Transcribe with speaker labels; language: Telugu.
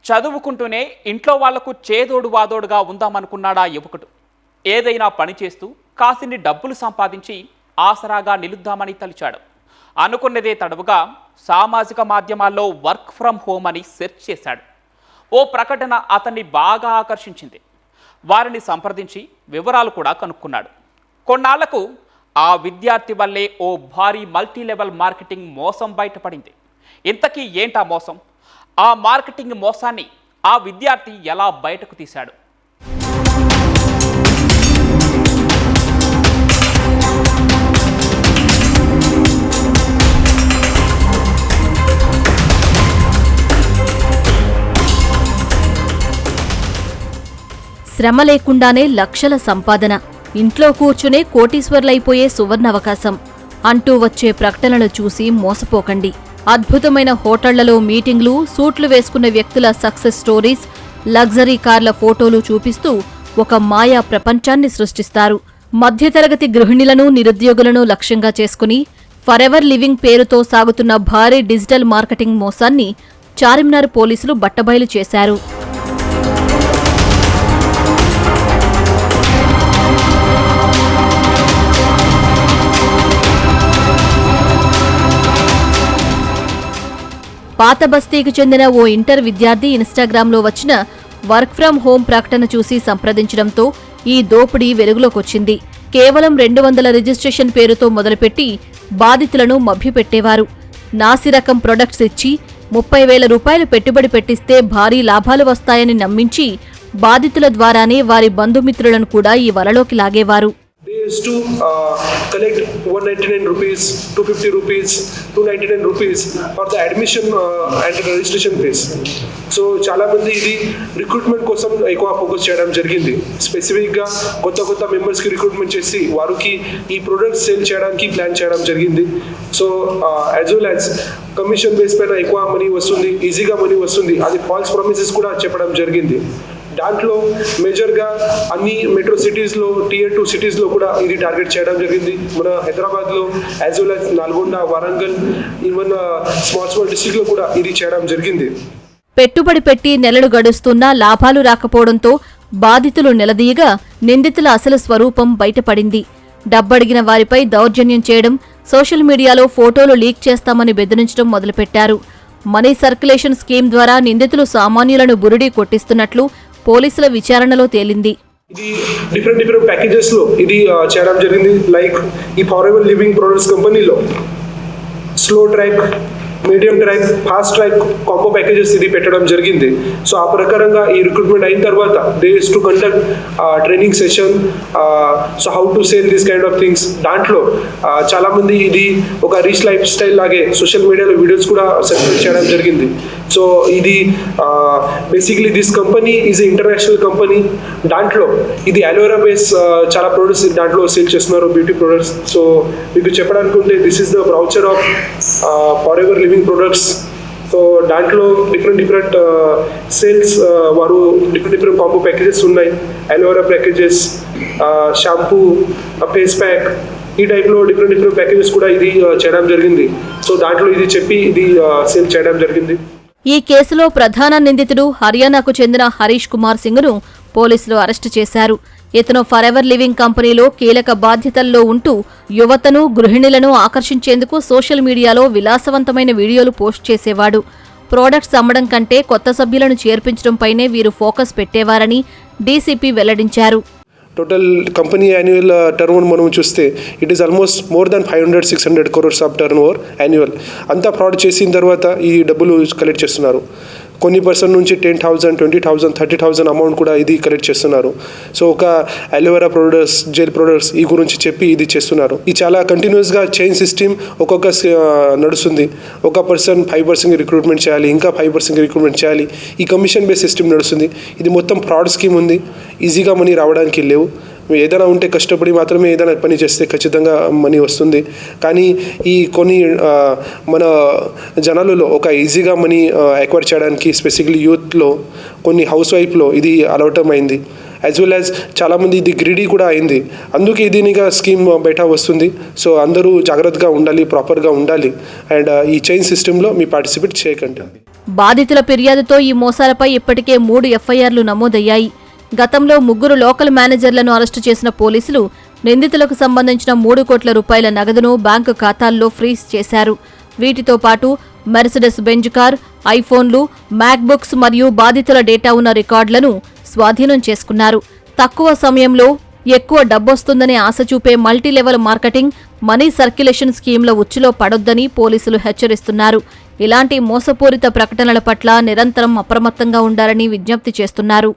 Speaker 1: చదువుకుంటూనే ఇంట్లో వాళ్లకు చేదోడు వాదోడుగా ఉందామనుకున్నాడా యువకుడు. ఏదైనా పని చేస్తూ కాసిన్ని డబ్బులు సంపాదించి ఆసరాగా నిలుద్దామని తలిచాడు. అనుకున్నదే తడవుగా సామాజిక మాధ్యమాల్లో వర్క్ ఫ్రమ్ హోమ్ అని సెర్చ్ చేశాడు. ఓ ప్రకటన అతన్ని బాగా ఆకర్షించింది. వారిని సంప్రదించి వివరాలు కూడా కనుక్కున్నాడు. కొన్నాళ్లకు ఆ విద్యార్థి వల్లే ఓ భారీ మల్టీలెవెల్ మార్కెటింగ్ మోసం బయటపడింది. ఇంతకీ ఏంటా మోసం? ఆ మార్కెటింగ్ మోసాన్ని ఆ విద్యార్థి ఎలా బయటకు తీశాడు?
Speaker 2: శ్రమ లేకుండానే లక్షల సంపాదన, ఇంట్లో కూర్చునే కోటీశ్వర్లైపోయే సువర్ణావకాశం అంటూ వచ్చే ప్రకటనలు చూసి మోసపోకండి. అద్భుతమైన హోటళ్లలో మీటింగ్లు, సూట్లు వేసుకున్న వ్యక్తుల సక్సెస్ స్టోరీస్, లగ్జరీ కార్ల ఫోటోలు చూపిస్తూ ఒక మాయా ప్రపంచాన్ని సృష్టిస్తారు. మధ్యతరగతి గృహిణులను, నిరుద్యోగులను లక్ష్యంగా చేసుకుని ఫరెవర్ లివింగ్ పేరుతో సాగుతున్న భారీ డిజిటల్ మార్కెటింగ్ మోసాన్ని చార్మినార్ పోలీసులు బట్టబయలు చేశారు. పాత బస్తీకి చెందిన ఓ ఇంటర్ విద్యార్థి ఇన్స్టాగ్రామ్లో వచ్చిన వర్క్ ఫ్రం హోం ప్రకటన చూసి సంప్రదించడంతో ఈ దోపిడీ వెలుగులోకొచ్చింది. కేవలం 200 రిజిస్ట్రేషన్ పేరుతో మొదలుపెట్టి బాధితులను మభ్యపెట్టేవారు. నాసిరకం ప్రొడక్ట్స్ ఇచ్చి 30,000 రూపాయలు పెట్టుబడి పెట్టిస్తే భారీ లాభాలు వస్తాయని నమ్మించి బాధితుల ద్వారానే వారి బంధుమిత్రులను కూడా ఈ వలలోకి లాగేవారు.
Speaker 3: They used to collect 199 rupees, 250 rupees, 299 rupees for the admission and registration fees. So చాలా మంది ఇది రిక్రూట్మెంట్ కోసం ఎక్కువ ఫోకస్ చేయడం జరిగింది. స్పెసిఫిక్గా కొత్త మెంబర్స్కి రిక్రూట్మెంట్ చేసి వారికి ఈ ప్రొడక్ట్స్ సేల్ చేయడానికి ప్లాన్ చేయడం జరిగింది. So as well as commission base పైన ఎక్కువ మనీ వస్తుంది, ఈజీగా మనీ వస్తుంది, అది ఫాల్స్ ప్రామిసెస్ కూడా చెప్పడం జరిగింది. దాంట్లో మేజర్గా అన్ని మెట్రో సిటీస్లో, Tier 2 సిటీస్లో కూడా ఇది టార్గెట్ చేయడం జరిగింది. మన హైదరాబాద్లో as well as Nalgonda, Warangal, even small డిస్ట్రిక్ట్లో కూడా ఇది చేయడం జరిగింది.
Speaker 2: పెట్టుబడి పెట్టి నెలలు గడుస్తున్నా లాభాలు రాకపోవడంతో బాధితులు నిలదీయగా నిందితుల అసలు స్వరూపం బయటపడింది. డబ్బడిగిన వారిపై దౌర్జన్యం చేయడం, సోషల్ మీడియాలో ఫోటోలు లీక్ చేస్తామని బెదిరించడం మొదలుపెట్టారు. మనీ సర్క్యులేషన్ స్కీమ్ ద్వారా నిందితులు సామాన్యులను బురిడీ కొట్టిస్తున్నట్లు పోలీసుల విచారణలో తేలింది.
Speaker 3: ఇది డిఫరెంట్ ప్యాకేజెస్ లో ఇది చేయడం జరిగింది. లైక్ ఈ ఫరెవర్ లివింగ్ ప్రొడక్ట్స్ కంపెనీలో slow track, medium track, fast track combo packages ఇది పెట్టడం జరిగింది. సో ఆ ప్రకారంగా ఈ రిక్రూట్మెంట్ అయిన తర్వాత they use to conduct training session, so how to sale this kind of things. దాంట్లో చాలా మంది ఇది ఒక రీచ్ లైఫ్ స్టైల్ లాగే సోషల్ మీడియాలో వీడియోస్ కూడా సర్క్యులేట్ చేయడం జరిగింది. సో ఇది basically this company is international company. దాంట్లో ఇది అలోవెరా బేస్ చాలా ప్రొడక్ట్స్ దాంట్లో సేల్ చేస్తున్నారు, బ్యూటీ ప్రొడక్ట్స్. సో మీకు చెప్పడానికి ఉంటే this is the brochure of forever living products. So దాంట్లో డిఫరెంట్ సేల్స్ వారు డిఫరెంట్ కాంబో ప్యాకేజెస్ ఉన్నాయి. Aloe vera packages, shampoo, face pack, ఈ టైప్లో డిఫరెంట్ ప్యాకేజెస్ కూడా ఇది చేయడం జరిగింది. సో దాంట్లో ఇది చెప్పి ఇది సేల్ చేయడం జరిగింది.
Speaker 2: ఈ కేసులో ప్రధాన నిందితుడు హర్యానాకు చెందిన హరీష్ కుమార్ సింగ్ను పోలీసులు అరెస్టు చేశారు. ఇతను ఫరెవర్ లివింగ్ కంపెనీలో కీలక బాధ్యతల్లో ఉంటూ యువతను, గృహిణులను ఆకర్షించేందుకు సోషల్ మీడియాలో విలాసవంతమైన వీడియోలు పోస్ట్ చేసేవాడు. ప్రోడక్ట్స్ అమ్మడం కంటే కొత్త సభ్యులను చేర్పించడంపైనే వీరు ఫోకస్ పెట్టేవారని డీసీపీ వెల్లడించారు.
Speaker 3: Total company annual turn over మనం చూస్తే it is almost more than 500-600 crores of turn over annual. అంతా ఫ్రాడ్ చేసిన తర్వాత ఈ డబ్బులు కలెక్ట్ చేస్తున్నారు. కొన్ని పర్సన్ నుంచి 10,000, 20,000, 30,000 అమౌంట్ కూడా ఇది కలెక్ట్ చేస్తున్నారు. సో ఒక అలోవెరా ప్రొడక్ట్స్, జెల్ ప్రొడక్ట్స్ ఈ గురించి చెప్పి ఇది చేస్తున్నారు. ఇది చాలా కంటిన్యూస్గా చైన్ సిస్టమ్ ఒక్కొక్క నడుస్తుంది. ఒక పర్సన్ 5% రిక్రూట్మెంట్ చేయాలి, ఇంకా 5% రిక్రూట్మెంట్ చేయాలి. ఈ కమిషన్ బేస్ సిస్టమ్ నడుస్తుంది. ఇది మొత్తం ఫ్రాడ్ స్కీమ్ ఉంది. ఈజీగా మనీ రావడానికి లేవు. ఏదైనా ఉంటే కష్టపడి మాత్రమే ఏదైనా పని చేస్తే ఖచ్చితంగా మనీ వస్తుంది. కానీ ఈ కొన్ని మన జనాలలో ఒక ఈజీగా మనీ ఎక్వైర్ చేయడానికి, స్పెసిఫిక్లీ యూత్లో, కొన్ని హౌస్ వైఫ్లో ఇది అలవాటమైంది. యాజ్ వెల్ యాజ్ చాలామంది ఇది గ్రీడీ కూడా అయింది. అందుకే దీనిగా స్కీమ్ బయట వస్తుంది. సో అందరూ జాగ్రత్తగా ఉండాలి, ప్రాపర్గా ఉండాలి అండ్ ఈ చైన్ సిస్టంలో మీ పార్టిసిపేట్ చేయకండి.
Speaker 2: బాధితుల ఫిర్యాదుతో ఈ మోసాలపై ఇప్పటికే 3 ఎఫ్ఐఆర్లు నమోదయ్యాయి. గతంలో 3 లోకల్ మేనేజర్లను అరెస్టు చేసిన పోలీసులు నిందితులకు సంబంధించిన 3 కోట్ల రూపాయల నగదును బ్యాంకు ఖాతాల్లో ఫ్రీజ్ చేశారు. వీటితో పాటు మెర్సిడెస్ బెంజ్ కార్, ఐఫోన్లు, మ్యాక్బుక్స్ మరియు బాధితుల డేటా ఉన్న రికార్డులను స్వాధీనం చేసుకున్నారు. తక్కువ సమయంలో ఎక్కువ డబ్బొస్తుందని ఆశ చూపే మల్టీలెవెల్ మార్కెటింగ్, మనీ సర్క్యులేషన్ స్కీమ్ల ఉచ్చులో పడొద్దని పోలీసులు హెచ్చరిస్తున్నారు. ఇలాంటి మోసపూరిత ప్రకటనల పట్ల నిరంతరం అప్రమత్తంగా ఉండాలని విజ్ఞప్తి చేస్తున్నారు.